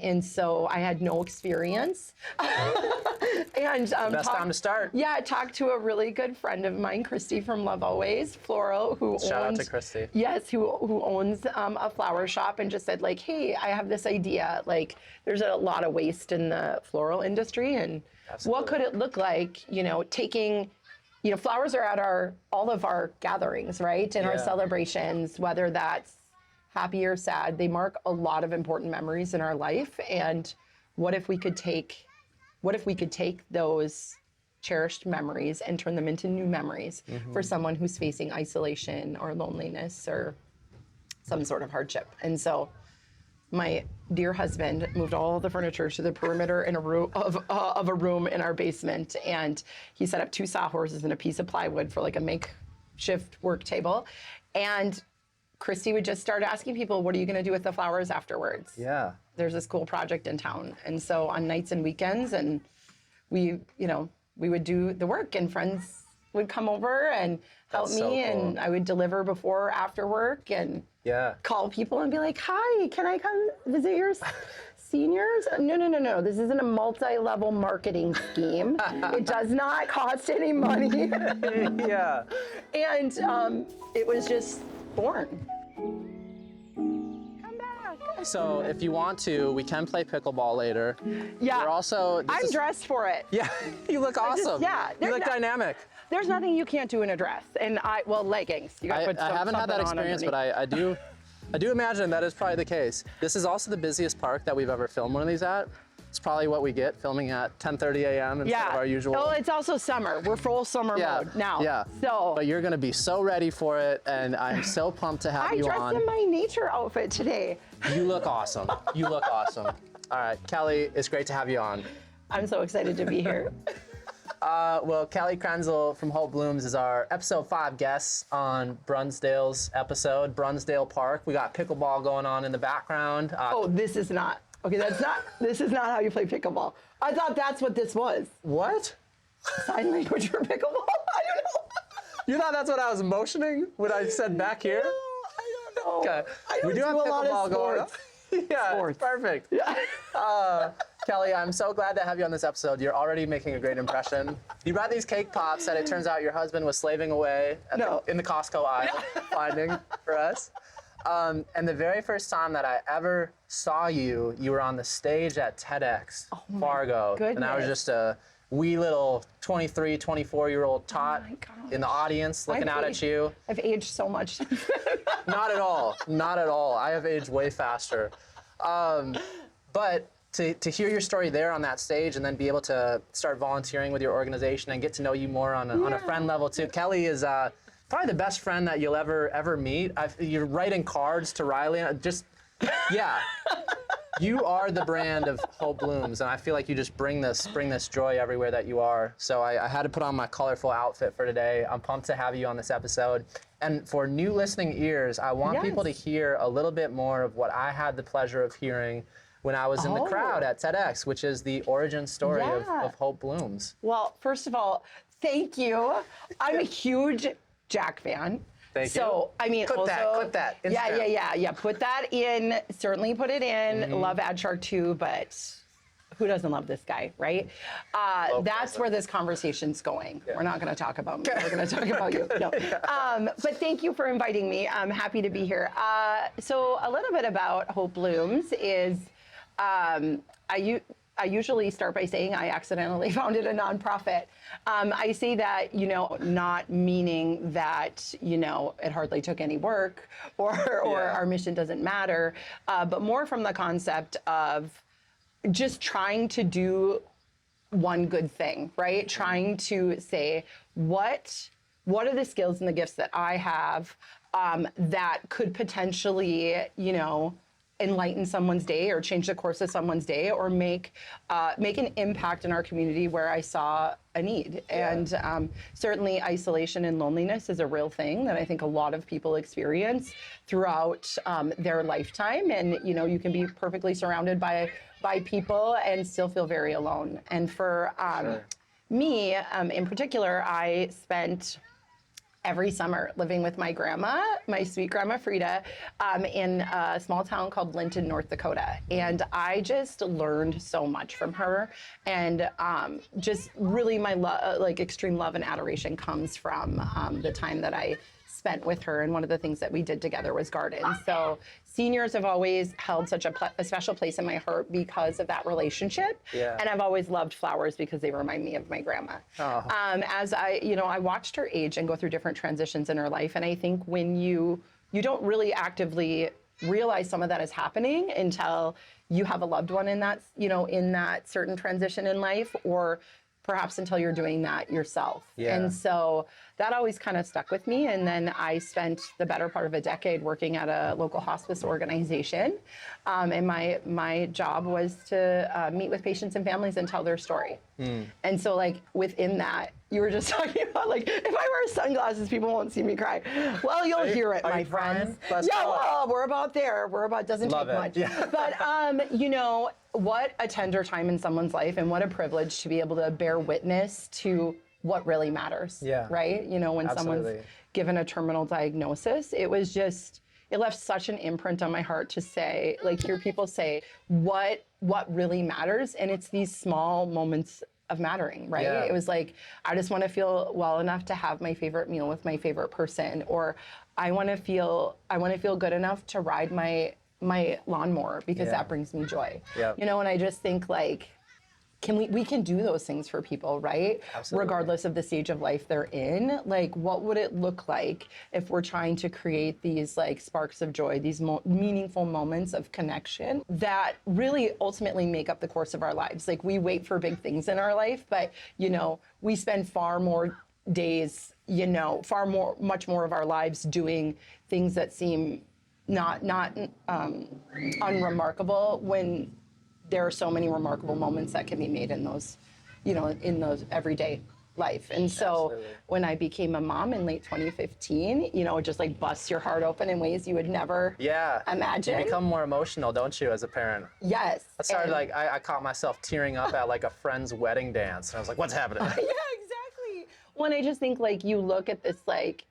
And so I had no experience. And best time to start. Yeah, I talked to a really good friend of mine, Christy from Love Always Floral, who Shout out to Christy. Yes, who owns a flower shop, and just said like, hey, I have this idea. Like, there's a lot of waste in the floral industry, and Absolutely. what could it look like? You know, taking, you know, flowers are at all of our gatherings, right? And our celebrations, whether that's happy or sad, they mark a lot of important memories in our life. And what if we could take those cherished memories and turn them into new memories for someone who's facing isolation or loneliness or some sort of hardship? And so my dear husband moved all the furniture to the perimeter in a room of a room in our basement, and he set up 2 sawhorses and a piece of plywood for like a makeshift work table. And Christy would just start asking people, what are you going to do with the flowers afterwards? Yeah. There's this cool project in town. And so on nights and weekends, and we would do the work, and friends would come over and help me, so cool. and I would deliver before or after work, and call people and be like, hi, can I come visit your seniors? No. This isn't a multi-level marketing scheme. It does not cost any money. Yeah. And it was just born. Come back. So if you want to, we can play pickleball later. Yeah. We're also, I'm dressed for it. Yeah, you look awesome. You look dynamic. There's nothing you can't do in a dress. And leggings. You gotta put I haven't had that experience, but I do imagine that is probably the case. This is also the busiest park that we've ever filmed one of these at. It's probably what we get filming at 10:30 a.m. instead of our usual. Oh, it's also summer. We're full summer mode now. Yeah. So. But you're gonna be so ready for it, and I'm so pumped to have you on. I dressed in my nature outfit today. You look awesome. You look awesome. All right, Kelly, it's great to have you on. I'm so excited to be here. Well, Kelly Krenzel from Hope Blooms is our episode 5 guest on Brunsdale's episode, Brunsdale Park. We got pickleball going on in the background. This is not how you play pickleball. I thought that's what this was. What? Sign language for pickleball? I don't know. You thought that's what I was motioning when I said back here? No, I don't know. Okay. We do have pickleball going on. Yeah, Sports. Perfect. Yeah. Kelly, I'm so glad to have you on this episode. You're already making a great impression. You brought these cake pops that it turns out your husband was slaving away in the Costco aisle, finding for us. And the very first time that I ever saw you, you were on the stage at TEDx Fargo. Goodness. And I was just a wee little 23, 24-year-old tot in the audience looking out at you. I've aged so much since then. Not at all. Not at all. I have aged way faster. But to hear your story there on that stage, and then be able to start volunteering with your organization and get to know you more on a friend level too. Kelly is probably the best friend that you'll ever meet. You're writing cards to Riley. You are the brand of Hope Blooms, and I feel like you just bring this joy everywhere that you are. So I had to put on my colorful outfit for today. I'm pumped to have you on this episode. And for new listening ears, I want people to hear a little bit more of what I had the pleasure of hearing when I was in the crowd at TEDx, which is the origin story of Hope Blooms. Well, first of all, thank you. I'm a huge Jack fan. Thank you. So, I mean, clip that. Instagram. Yeah. Put that in. Certainly put it in. Love Ad Shark too, but who doesn't love this guy, right? That's where this conversation's going. Yeah. We're not going to talk about me. We're going to talk about you. No. But thank you for inviting me. I'm happy to be here. So a little bit about Hope Blooms is I usually start by saying I accidentally founded a nonprofit. I say that, not meaning that, it hardly took any work or our mission doesn't matter, but more from the concept of just trying to do one good thing, right? Trying to say, what are the skills and the gifts that I have that could potentially, enlighten someone's day or change the course of someone's day or make an impact in our community where I saw a need. Yeah. And certainly isolation and loneliness is a real thing that I think a lot of people experience throughout their lifetime. And, you can be perfectly surrounded by people and still feel very alone. And for me, in particular, I spent every summer living with my grandma, my sweet grandma Frida, in a small town called Linton, North Dakota. And I just learned so much from her. And just really my like extreme love and adoration comes from the time that I spent with her, and one of the things that we did together was garden. So seniors have always held such a special place in my heart because of that relationship. Yeah. And I've always loved flowers because they remind me of my grandma. Oh. As I watched her age and go through different transitions in her life, and I think when you don't really actively realize some of that is happening until you have a loved one in that, in that certain transition in life, or perhaps until you're doing that yourself. Yeah. And so that always kind of stuck with me. And then I spent the better part of a decade working at a local hospice organization. And my job was to meet with patients and families and tell their story. And so like within that, you were just talking about like, if I wear sunglasses, people won't see me cry. Well, you'll hear it, my friends. Yeah, well, we're about there. Doesn't take much. Yeah. But, what a tender time in someone's life, and what a privilege to be able to bear witness to what really matters. Yeah. Right? When someone's given a terminal diagnosis, it left such an imprint on my heart to say, like, hear people say what really matters, and it's these small moments of mattering, right? Yeah. It was like, I just want to feel well enough to have my favorite meal with my favorite person, or I want to feel good enough to ride my lawnmower because that brings me joy. Yep. And I just think like, we can do those things for people, right? Absolutely. Regardless of the stage of life they're in. Like, what would it look like if we're trying to create these like sparks of joy, these meaningful moments of connection that really ultimately make up the course of our lives? Like, we wait for big things in our life, but we spend far more days, much more of our lives doing things that seem not unremarkable, when there are so many remarkable moments that can be made in those, in those everyday life. And so Absolutely. When I became a mom in late 2015, it just like busts your heart open in ways you would never imagine. You become more emotional, don't you, as a parent? Yes. I started I caught myself tearing up at like a friend's wedding dance, and I was like, what's happening? Yeah, exactly. Well, and I just think like you look at this like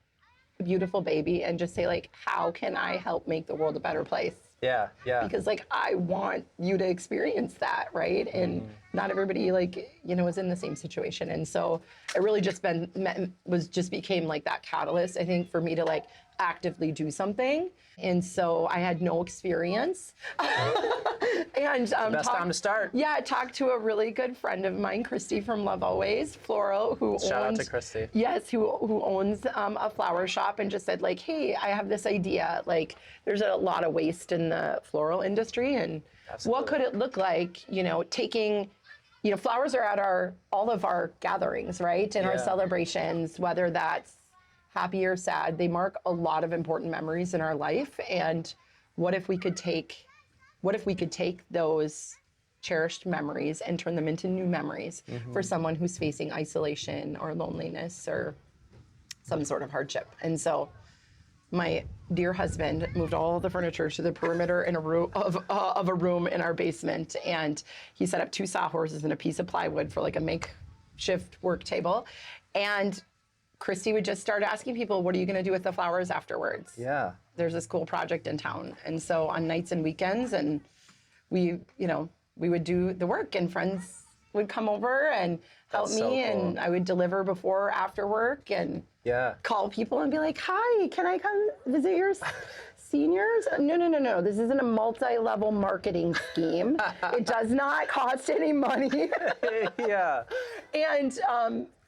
beautiful baby and just say like, how can I help make the world a better place? Yeah. Because like, I want you to experience that, right? And not everybody like, is in the same situation. And so it really just became like that catalyst, I think, for me to like actively do something. And so I had no experience. And best time to start. Yeah, I talked to a really good friend of mine, Christy from Love Always Floral, who Shout out to Christy. Yes, who owns a flower shop, and just said like, hey, I have this idea. Like, there's a lot of waste in the floral industry, and what could it look like? Taking, flowers are at all of our gatherings, right, and our celebrations, whether that's happy or sad. They mark a lot of important memories in our life, and what if we could take those cherished memories and turn them into new memories for someone who's facing isolation or loneliness or some sort of hardship. And so my dear husband moved all the furniture to the perimeter in a room of a room in our basement, and he set up 2 sawhorses and a piece of plywood for like a makeshift work table. And Christy would just start asking people, what are you going to do with the flowers afterwards? Yeah. There's this cool project in town. And so on nights and weekends, and we would do the work, and friends would come over and help me, so cool. and I would deliver before or after work, and call people and be like, hi, can I come visit your seniors? No. This isn't a multi-level marketing scheme. It does not cost any money. Yeah. And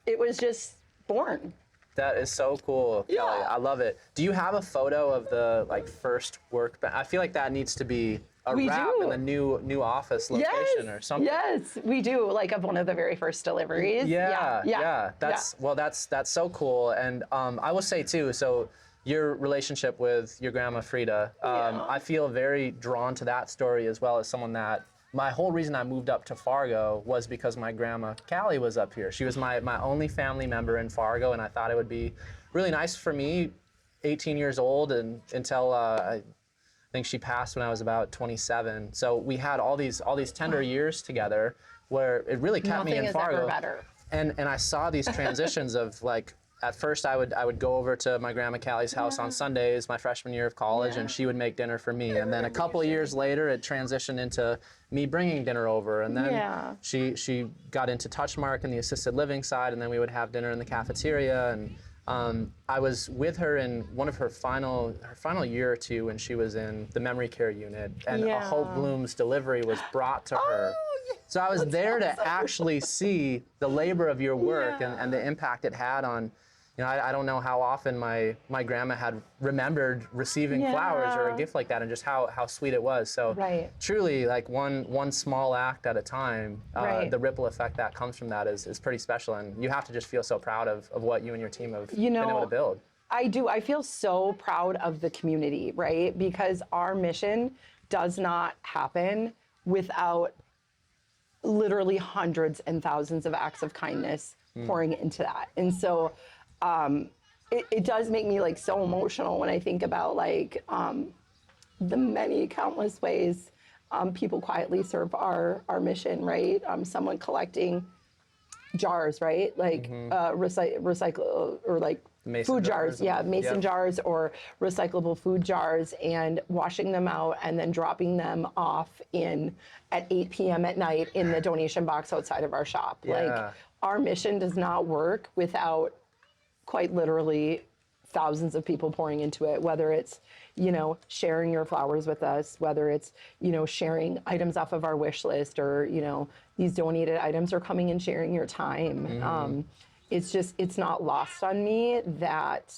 it was just born. That is so cool, Kelly. I love it. Do you have a photo of the first workbench? I feel like that needs to be a wrap in the new office location or something. Yes, we do. Like of one of the very first deliveries. Yeah. That's so cool. And I will say too, so your relationship with your grandma Frida, I feel very drawn to that story as well, as someone that my whole reason I moved up to Fargo was because my grandma Callie was up here. She was my only family member in Fargo, and I thought it would be really nice for me, 18 years old, and until I think she passed when I was about 27. So we had all these tender years together where it really kept me in Fargo. Nothing is ever better. And I saw these transitions of like at first I would go over to my Grandma Callie's house on Sundays, my freshman year of college, and she would make dinner for me. And then a couple of years later, it transitioned into me bringing dinner over. And then she got into Touchmark and the assisted living side, and then we would have dinner in the cafeteria. And I was with her in one of her final year or two when she was in the memory care unit, and a Hope Bloom's delivery was brought to her. So I was there to actually see the labor of your work and the impact it had on, you know, I don't know how often my grandma had remembered receiving flowers or a gift like that, and just how sweet it was. So truly, like one small act at a time, the ripple effect that comes from that is pretty special, and you have to just feel so proud of what you and your team have been able to build. I do. I feel so proud of the community, right? Because our mission does not happen without literally hundreds and thousands of acts of kindness pouring into that. And so it does make me like so emotional when I think about like the many countless ways people quietly serve our mission, right? Someone collecting jars, right? Like recycle or like food jars, mason jars or recyclable food jars, and washing them out and then dropping them off at 8 p.m. at night in the donation box outside of our shop. Like, our mission does not work without quite literally thousands of people pouring into it, whether it's, you know, sharing your flowers with us, whether it's, you know, sharing items off of our wish list, or, you know, these donated items, or coming and sharing your time. It's not lost on me that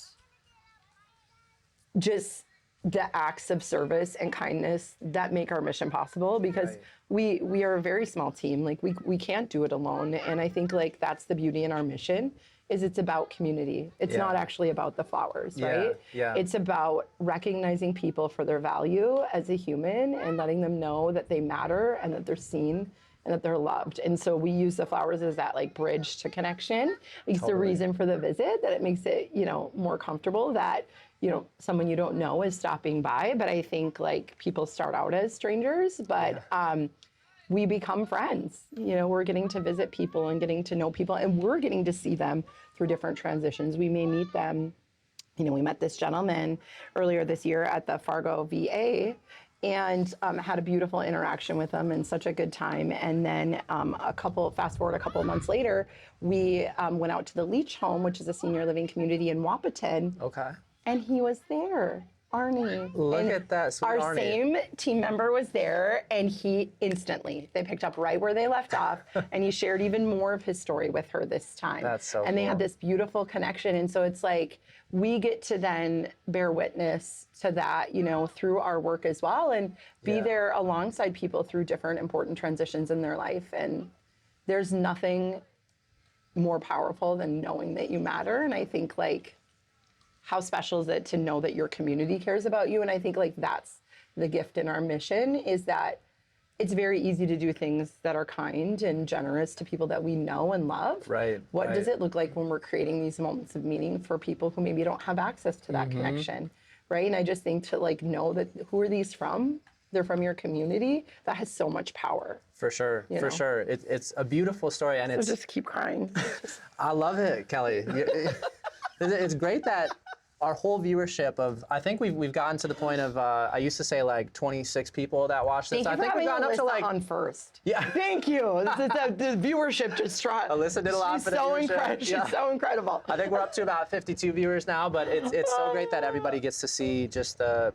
just the acts of service and kindness that make our mission possible, because we are a very small team. Like we can't do it alone. And I think like that's the beauty in our mission, is it's about community. It's not actually about the flowers, right? It's about recognizing people for their value as a human and letting them know that they matter and that they're seen and that they're loved. And so we use the flowers as that like bridge to connection. It's the reason for the visit, that it makes it, you know, more comfortable that, you know, someone you don't know is stopping by. But I think like people start out as strangers, but we become friends. You know, we're getting to visit people and getting to know people, and we're getting to see them through different transitions. We may meet them, you know, we met this gentleman earlier this year at the Fargo VA, and had a beautiful interaction with them and such a good time. And then fast forward a couple of months later, we went out to the Leach Home, which is a senior living community in Wahpeton. And he was there, Arnie. Look at that, sweet Our Arnie. same team member was there, and he instantly, they picked up right where they left off, and he shared even more of his story with her this time. That's so And they had this beautiful connection. And so it's like, we get to then bear witness to that, you know, through our work as well, and be there alongside people through different important transitions in their life. And there's nothing more powerful than knowing that you matter. And I think like, how special is it to know that your community cares about you? And I think like that's the gift in our mission, is that it's very easy to do things that are kind and generous to people that we know and love. What does it look like when we're creating these moments of meaning for people who maybe don't have access to that connection, right? And I just think to like know that who are these from? They're from your community. That has so much power. For sure, for sure. It's a beautiful story, and it's just keep crying. I love it, Kelly. It's great that our whole viewership of, I think we've gotten to the point of, I used to say like 26 people that watch this. I think we've gotten up to like on first. Thank you. The viewership just dropped. Alyssa did a lot for the viewership. She's so incredible. I think we're up to about 52 viewers now, but it's so great that everybody gets to see just the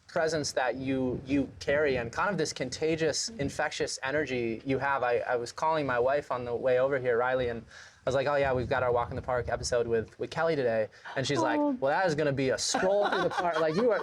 presence that you carry, and kind of this contagious, infectious energy you have. I was calling my wife on the way over here, Riley, and I was like, oh yeah, we've got our Walk in the Park episode with Kelly today. And she's like, well, that is gonna be a stroll through the park. Like you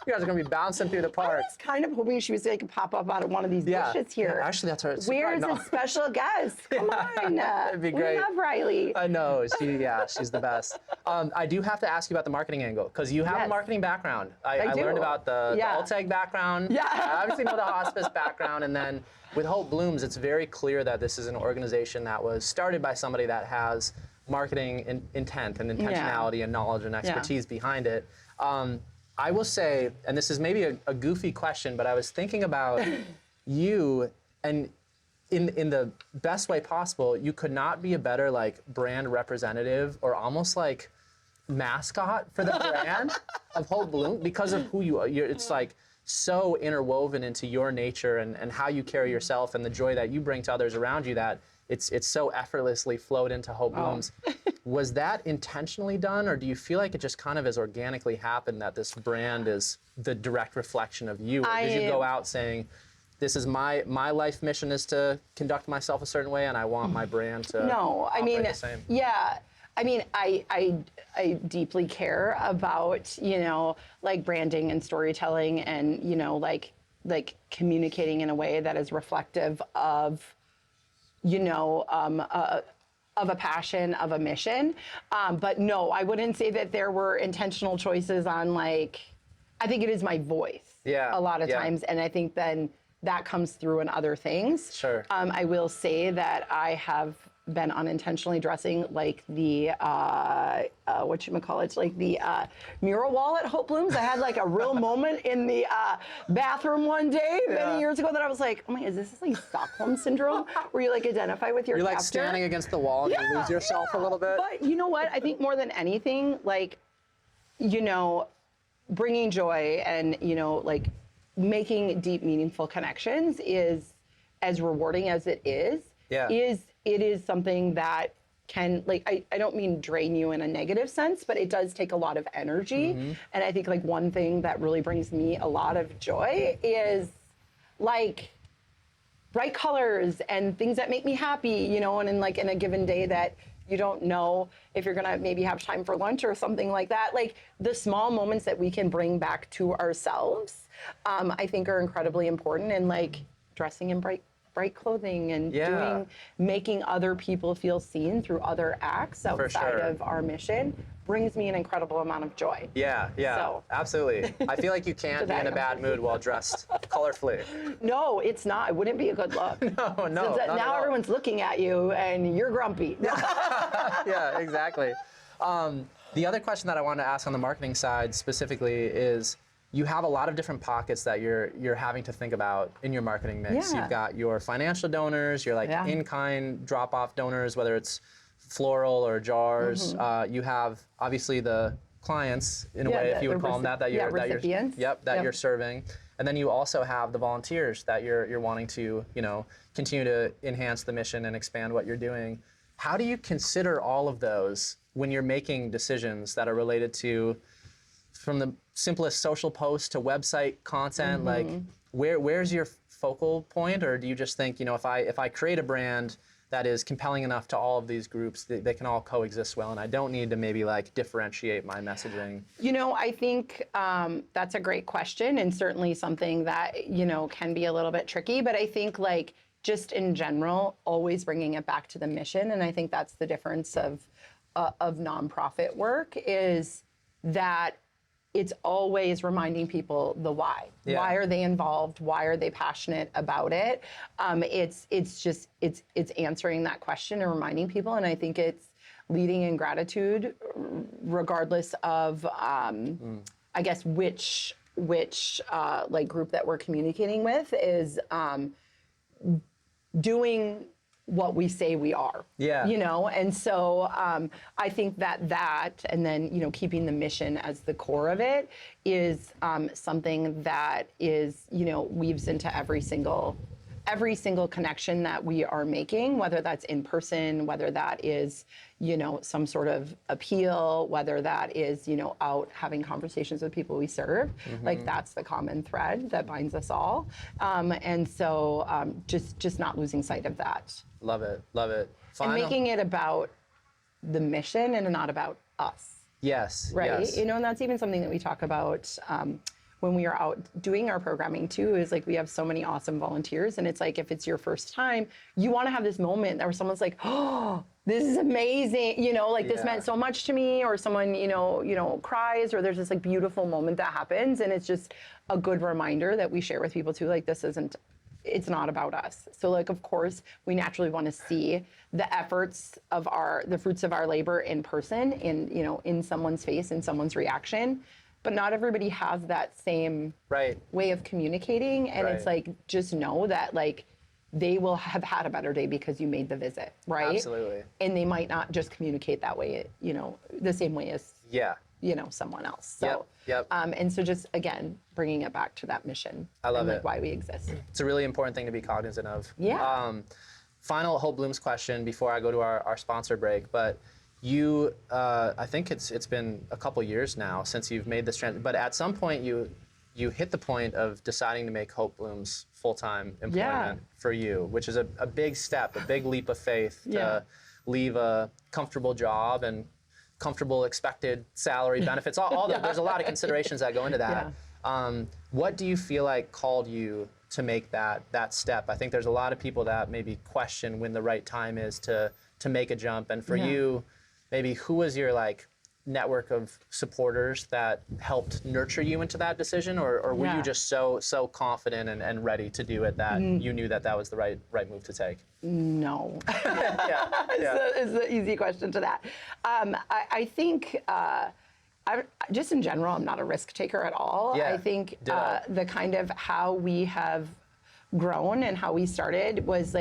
guys are gonna be bouncing through the park. I was kind of hoping she was like pop up out of one of these dishes here. Yeah, actually, that's her. Where's a special guest? Come on. That'd be great. We love Riley. I know, she's the best. I do have to ask you about the marketing angle, because you have a marketing background. I learned about the LTAG background. I obviously know the hospice background, and then with Hope Blooms, it's very clear that this is an organization that was started by somebody that has marketing intent and intentionality and knowledge and expertise behind it. I will say, and this is maybe a goofy question, but I was thinking about you, and in the best way possible, you could not be a better like brand representative or almost like mascot for the brand of Hope Bloom because of who you are. It's like so interwoven into your nature and how you carry yourself and the joy that you bring to others around you that it's so effortlessly flowed into Hope Blooms. Was that intentionally done, or do you feel like it just kind of has organically happened that this brand is the direct reflection of you? Or did you go out saying, this is my life mission is to conduct myself a certain way and I want my brand to operate the same? Yeah. I mean, I deeply care about, you know, like branding and storytelling and, you know, like communicating in a way that is reflective of, you know, of a passion, of a mission. But no, I wouldn't say that there were intentional choices on like, I think it is my voice a lot of times. And I think then that comes through in other things. Sure. I will say that I have been unintentionally dressing like the whatchamacallit, like the mural wall at Hope Blooms. I had like a real moment in the bathroom one day many years ago that I was like, oh my, is this like Stockholm syndrome where you like identify with your You're captor? like standing against the wall and you lose yourself a little bit. But you know what? I think more than anything, like, you know, bringing joy and, you know, like making deep, meaningful connections is as rewarding as it is. It is something that can, like, I don't mean drain you in a negative sense, but it does take a lot of energy. And I think like one thing that really brings me a lot of joy is like bright colors and things that make me happy, you know, and in like in a given day that you don't know if you're gonna maybe have time for lunch or something like that. Like the small moments that we can bring back to ourselves, I think are incredibly important. And like dressing in bright clothing and making other people feel seen through other acts outside of our mission brings me an incredible amount of joy. So, absolutely. I feel like you can't be in a bad mood while dressed colorfully. No, it's not. It wouldn't be a good look. No, now everyone's looking at you and you're grumpy. Yeah, exactly. The other question that I wanted to ask on the marketing side specifically is, you have a lot of different pockets that you're having to think about in your marketing mix. You've got your financial donors, your like in-kind drop-off donors, whether it's floral or jars. You have obviously the clients in a way, if you would call them that recipients. You're serving. And then you also have the volunteers that you're wanting to, you know, continue to enhance the mission and expand what you're doing. How do you consider all of those when you're making decisions that are related to, from the simplest social post to website content, like where's your focal point? Or do you just think, you know, if I create a brand that is compelling enough to all of these groups, they can all coexist well, and I don't need to maybe like differentiate my messaging? You know, I think that's a great question, and certainly something that, you know, can be a little bit tricky, but I think like just in general, always bringing it back to the mission. And I think that's the difference of nonprofit work, is that it's always reminding people the why. Why are they involved? Why are they passionate about it? It's answering that question and reminding people. And I think it's leading in gratitude, regardless of I guess which like group that we're communicating with, is doing what we say we are, you know? And so I think that, and then, you know, keeping the mission as the core of it is something that is, you know, weaves into every single connection that we are making, whether that's in person, whether that is, you know, some sort of appeal, whether that is, you know, out having conversations with people we serve. Like that's the common thread that binds us all. And so just not losing sight of that. Love it. And making it about the mission and not about us. Yes. Right. Yes. You know, and that's even something that we talk about when we are out doing our programming too, is like we have so many awesome volunteers, and it's like if it's your first time, you want to have this moment where someone's like, oh, this is amazing, you know, like this meant so much to me, or someone, you know, cries, or there's this like beautiful moment that happens, and it's just a good reminder that we share with people too, like it's not about us. So like, of course, we naturally want to see the efforts of the fruits of our labor in person, in someone's face, in someone's reaction. But not everybody has that same way of communicating. And it's like, just know that like they will have had a better day because you made the visit, right? Absolutely. And they might not just communicate that way, the same way as someone else. So, Yep. And so just, again, bringing it back to that mission. I love and, it. Why we exist. It's a really important thing to be cognizant of. Yeah. Final Hope Blooms question before I go to our sponsor break, but you, I think it's been a couple years now since you've made this transition, but at some point you hit the point of deciding to make Hope Blooms full-time employment for you, which is a big step, a big leap of faith to leave a comfortable job and comfortable expected salary, benefits, all there's a lot of considerations that go into that. What do you feel like called you to make that step? I think there's a lot of people that maybe question when the right time is to make a jump, and for you, maybe who was your network of supporters that helped nurture you into that decision, or were you just so confident and ready to do it that you knew that was the right move to take? No. It's the easy question to that. I think just in general, I'm not a risk taker at all. I think the kind of how we have grown and how we started was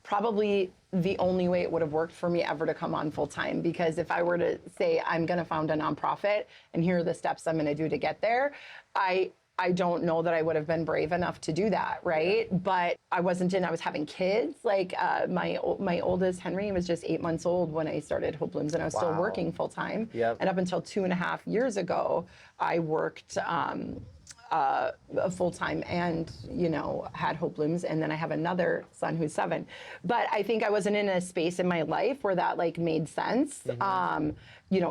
probably the only way it would have worked for me ever to come on full time. Because if I were to say I'm going to found a nonprofit and here are the steps I'm going to do to get there, I don't know that I would have been brave enough to do that, right? But I was having kids. My oldest, Henry, was just 8 months old when I started Hope Blooms, and I was still working full time. And up until 2.5 years ago, I worked full time and had Hope Blooms, and then I have another son who's 7. But I think I wasn't in a space in my life where that made sense.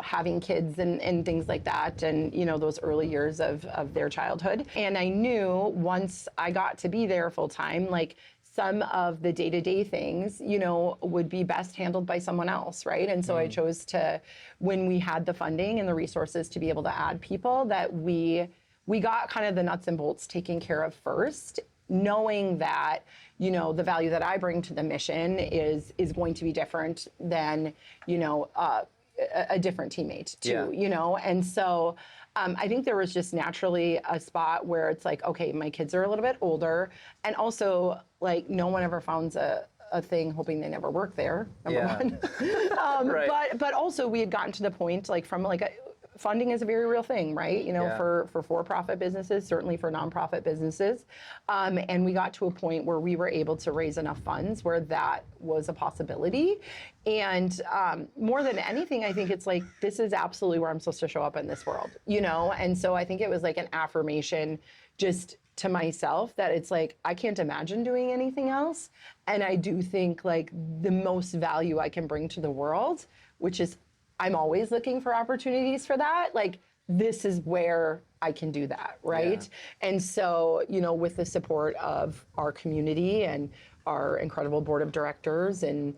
Having kids and things like that, and those early years of their childhood. And I knew once I got to be there full time, some of the day-to-day things, would be best handled by someone else, right? And so I chose to, when we had the funding and the resources to be able to add people, that we got kind of the nuts and bolts taken care of first, knowing that, the value that I bring to the mission is going to be different than, a different teammate too, And so I think there was just naturally a spot where it's okay, my kids are a little bit older, and also no one ever founds a thing hoping they never work there, number one. But also we had gotten to the point funding is a very real thing, right? For-profit businesses, certainly for nonprofit businesses. And we got to a point where we were able to raise enough funds where that was a possibility. And more than anything, I think it's this is absolutely where I'm supposed to show up in this world, And so I think it was an affirmation just to myself that it's I can't imagine doing anything else. And I do think the most value I can bring to the world, which is I'm always looking for opportunities for that. This is where I can do that, right? And so, with the support of our community and our incredible board of directors and,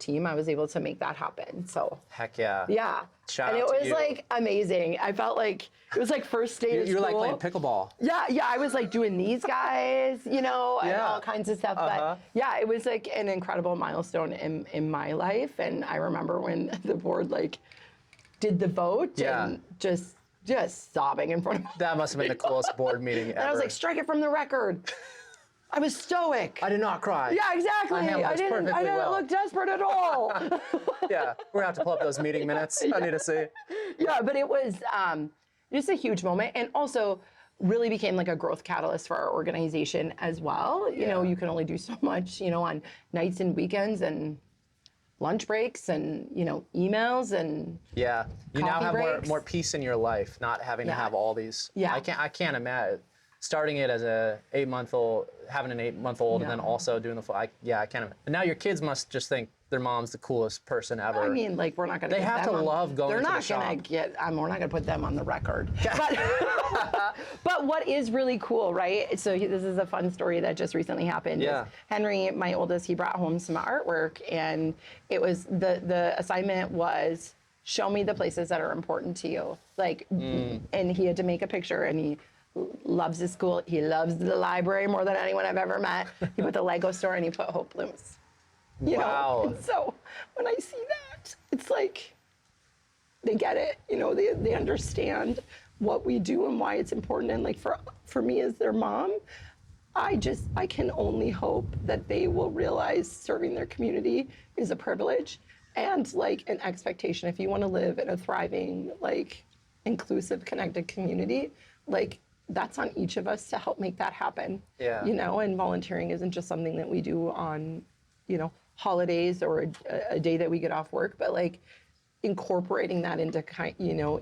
team, I was able to make that happen. So. Heck yeah. Yeah. Shout and out it to was you. Amazing. I felt it was first day of You were school. playing pickleball. Yeah, I was doing these guys, and all kinds of stuff. But yeah, it was an incredible milestone in my life. And I remember when the board did the vote and just sobbing in front of me. That must have been the coolest board meeting ever. And I was strike it from the record. I was stoic. I did not cry. Yeah, exactly. I didn't look desperate at all. Yeah, we're gonna have to pull up those meeting minutes. I need to see. Yeah, but it was just a huge moment, and also really became a growth catalyst for our organization as well. You can only do so much, on nights and weekends and lunch breaks and emails and you now have breaks. more peace in your life, not having to have all these. I can't imagine starting it as a 8-month-old, having an 8-month-old, and then also doing the full. I can't imagine. And now your kids must just think their mom's the coolest person ever. I mean, we're not going to. They have to love going to the shop. They're not going to get. We're not going to put them on the record. But what is really cool, right? So this is a fun story that just recently happened. Yeah. Henry, my oldest, he brought home some artwork, and it was the assignment was show me the places that are important to you. And he had to make a picture, and he loves his school. He loves the library more than anyone I've ever met. He put the Lego store, and he put Hope Blooms. Wow. And so when I see that, it's they get it. They understand what we do and why it's important. And for me as their mom, I can only hope that they will realize serving their community is a privilege and like an expectation. If you want to live in a thriving, like inclusive, connected community, like that's on each of us to help make that happen. Yeah. You know, and volunteering isn't just something that we do on, you know, holidays or a day that we get off work, but like incorporating that into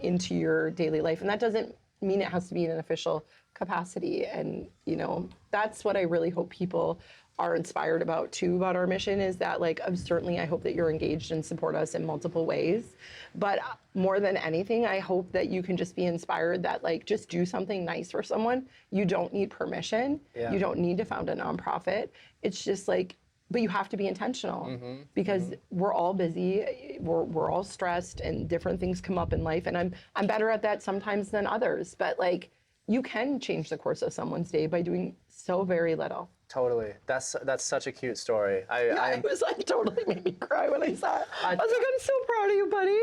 into your daily life. And that doesn't mean it has to be in an official capacity. And, you know, that's what I really hope people are inspired about too, about our mission, is that like, certainly I hope that you're engaged and support us in multiple ways. But more than anything, I hope that you can just be inspired that like, just do something nice for someone. You don't need permission. Yeah. You don't need to found a nonprofit. It's just like, but you have to be intentional because we're all busy, we're all stressed, and different things come up in life. And I'm better at that sometimes than others. But like, you can change the course of someone's day by doing so very little. Totally. That's such a cute story. It was like totally made me cry when I saw it. I was like, I'm so proud of you, buddy.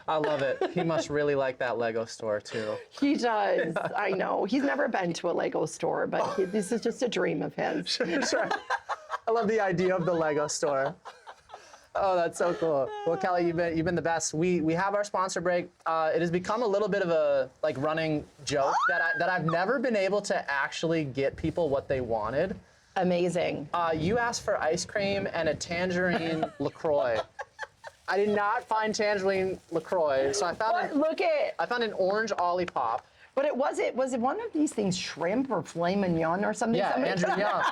I love it. He must really like that Lego store too. He does. I know. He's never been to a Lego store, but this is just a dream of his. Sure. I love the idea of the Lego store. Oh, that's so cool. Well, Kelly, you've been the best. We have our sponsor break. It has become a little bit of a like running joke that I've never been able to actually get people what they wanted. Amazing. You asked for ice cream and a tangerine LaCroix. I did not find tangerine LaCroix, so I found an orange Olipop. But was it one of these things, shrimp or filet mignon or something? Yeah, Andrew Young.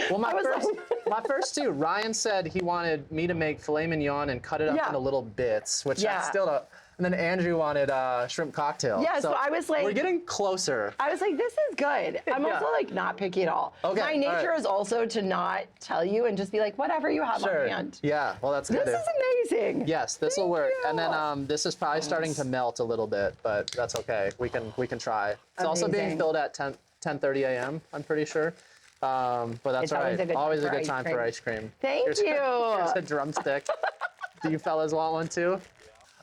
Well, my first two, Ryan said he wanted me to make filet mignon and cut it up into little bits, which I still don't. And then Andrew wanted shrimp cocktail. Yeah, so I was like, we're getting closer. I was like, this is good. I'm also like not picky at all. Okay, my nature is also to not tell you and just be like, whatever you have on hand. Yeah, well, that's good. This is amazing. Yes, this will work. you. And then this is probably starting to melt a little bit, but that's okay. We can try. It's also being Amazing. filled at 10:30 a.m. I'm pretty sure. But that's It's all always right. a good Always time a for good ice time cream. for ice cream. Thank you. Here's a drumstick. Do you fellas want one too?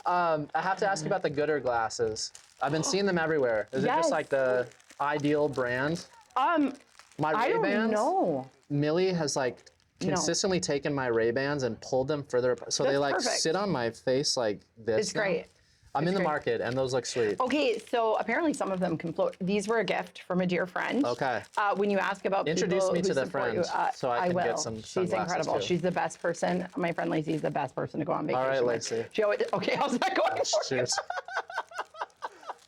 I have to ask you about the Gooder glasses. I've been seeing them everywhere. Is it just like the ideal brand? My I Ray-Bans, don't know. Millie has like consistently taken my Ray-Bans and pulled them further apart. So they That's like perfect. sit on my face like this. It's great. I'm in the great. market and those look sweet. Okay, so apparently some of them can float. These were a gift from a dear friend. Okay. When you ask about Introduce people me who to the support friend you, so I can will. get some She's sunglasses incredible. too. She's the best person. My friend Lacey is the best person to go on vacation All right, with. Lacey. She always, okay, how's that going? Cheers.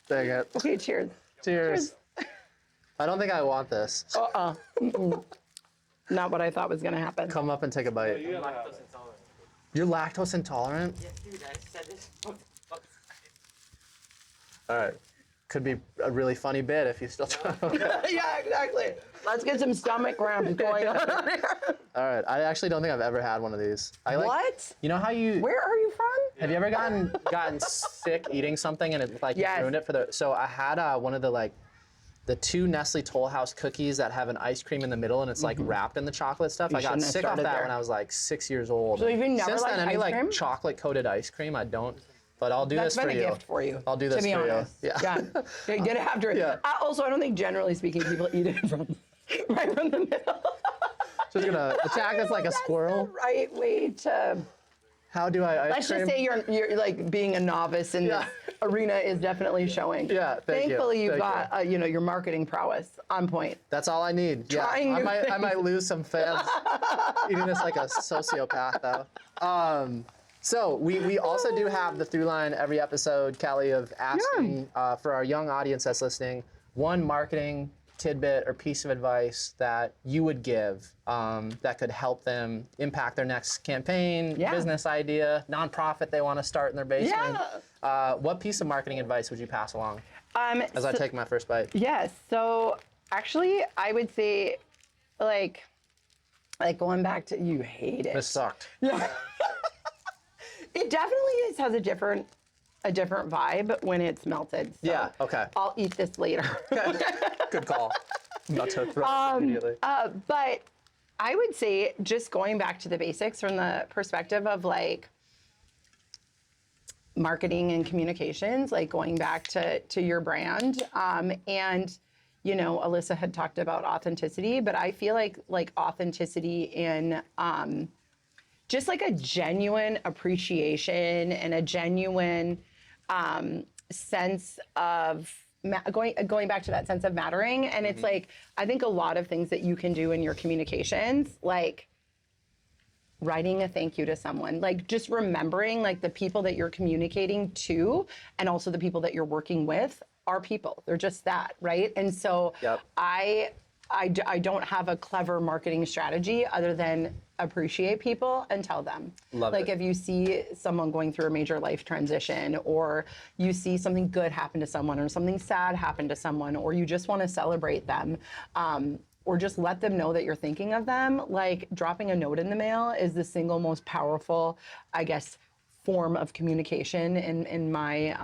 Dang it. Okay, cheers. Cheers. I don't think I want this. Mm-mm. Not what I thought was going to happen. Come up and take a bite. You're lactose intolerant. You're lactose intolerant? Yes, dude, I said this. All right. Could be a really funny bit if you still try. Yeah, exactly. Let's get some stomach cramps going on here. All right. I actually don't think I've ever had one of these. I like, What? You know how you Where are you from? have you ever gotten sick eating something and it like you Yes. ruined it for the? So I had one of the two Nestle Toll House cookies that have an ice cream in the middle and it's like wrapped in the chocolate stuff. I got shouldn't have sick off started that there. when I was like 6 years old. So you've never Since liked then, any ice like cream? chocolate coated ice cream, I don't. But I'll do That's this for been a you. gift for you. I'll do this to be for honest. you. Yeah. You get it after. Yeah. Also, I don't think generally speaking people eat it from right from the middle. Just gonna attack us like a squirrel. That's the right way to. How do I ice Let's cream? just say you're like being a novice in this arena is definitely showing. Yeah, thank you. Thankfully, you've Thank got your marketing prowess on point. That's all I need. Yeah, Trying new I things. might lose some fans eating this like a sociopath though. So we also do have the through line every episode, Callie, of asking for our young audience that's listening, one marketing tidbit or piece of advice that you would give that could help them impact their next campaign, business idea, nonprofit they want to start in their basement. What piece of marketing advice would you pass along as I take my first bite? Yes. So actually, I would say, like going back to you hate it. This sucked. Yeah. It definitely has a different vibe when it's melted. So Yeah, okay. I'll eat this later. Good call. I'm about to throw it immediately. But I would say just going back to the basics from the perspective of like marketing and communications, like going back to your brand. And, you know, Alyssa had talked about authenticity, but I feel like authenticity in just like a genuine appreciation and a genuine sense of going back to that sense of mattering. And it's like, I think a lot of things that you can do in your communications, like writing a thank you to someone, like just remembering like the people that you're communicating to and also the people that you're working with are people. They're just that, right? And so I don't have a clever marketing strategy other than appreciate people and tell them. Like if you see someone going through a major life transition, or you see something good happen to someone, or something sad happen to someone, or you just want to celebrate them, or just let them know that you're thinking of them, like dropping a note in the mail is the single most powerful, I guess, form of communication in my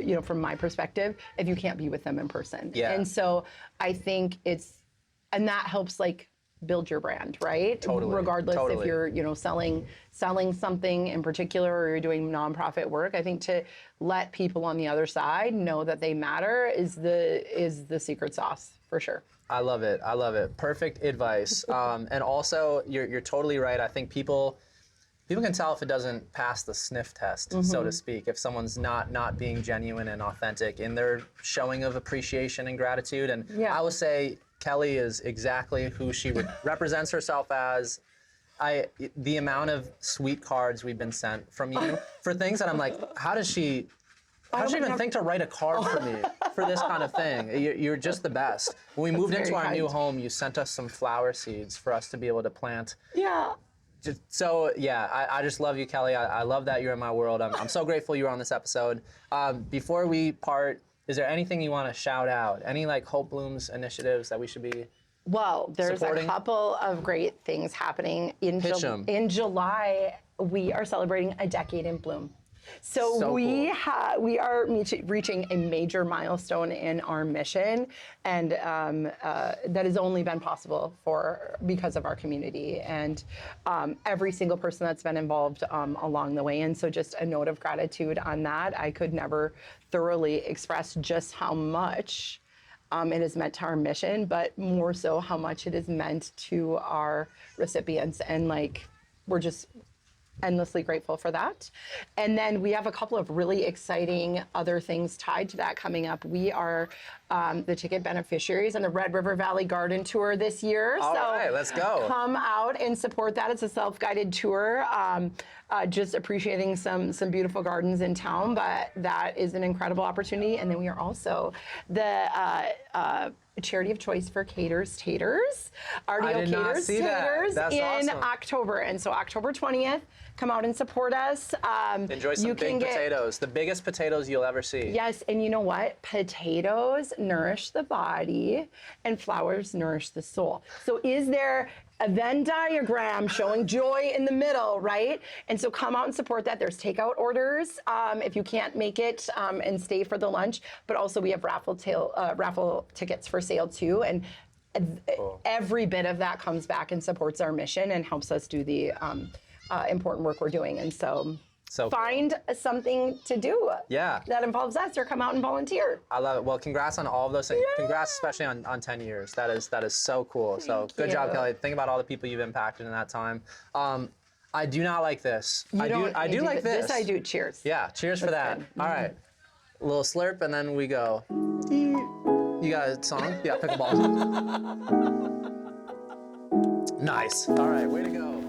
you know, from my perspective, if you can't be with them in person. And so I think and that helps like build your brand, right? Regardless if you're, you know, selling something in particular, or you're doing nonprofit work. I think to let people on the other side know that they matter is the secret sauce for sure. I love it. I love it. Perfect advice. And also, you're totally right. I think people can tell if it doesn't pass the sniff test, so to speak, if someone's not being genuine and authentic in their showing of appreciation and gratitude. And I would say Kelly is exactly who she represents herself as. The amount of sweet cards we've been sent from you for things that I'm like, how does she even think to write a card for me for this kind of thing? You're just the best. When we moved into our new home, you sent us some flower seeds for us to be able to plant. So yeah, I just love you, Kelly. I love that you're in my world. I'm so grateful you were on this episode. Before we part, is there anything you want to shout out? Any like Hope Blooms initiatives that we should be Well, there's supporting? A couple of great things happening in July. We are celebrating a decade in bloom. So we are reaching a major milestone in our mission, and that has only been possible because of our community and every single person that's been involved along the way. And so just a note of gratitude on that. I could never thoroughly express just how much it has meant to our mission, but more so how much it has meant to our recipients. And like, we're just endlessly grateful for that. And then we have a couple of really exciting other things tied to that coming up. We are the ticket beneficiaries on the Red River Valley Garden Tour this year. All right, let's go. Come out and support that. It's a self-guided tour, just appreciating some beautiful gardens in town, but that is an incredible opportunity. And then we are also the charity of choice for Taters, RDO Taters in awesome. October. And so October 20th, come out and support us. Enjoy some big potatoes, the biggest potatoes you'll ever see. Yes, and you know what? Potatoes nourish the body and flowers nourish the soul. So is there a Venn diagram showing joy in the middle, right? And so come out and support that. There's takeout orders if you can't make it and stay for the lunch, but also we have raffle tickets for sale too. And every bit of that comes back and supports our mission and helps us do the important work we're doing. And so find something to do that involves us, or come out and volunteer. I love it. Well, congrats on all of those things. Yeah. Congrats especially on 10 years. That is so cool. So good job, Kelly. Think about all the people you've impacted in that time. I do not like this. I do like this. This I do. Cheers. Yeah, cheers for that. Good. All right. A little slurp and then we go. You got a song? Yeah, pickleball. Nice. All right, way to go.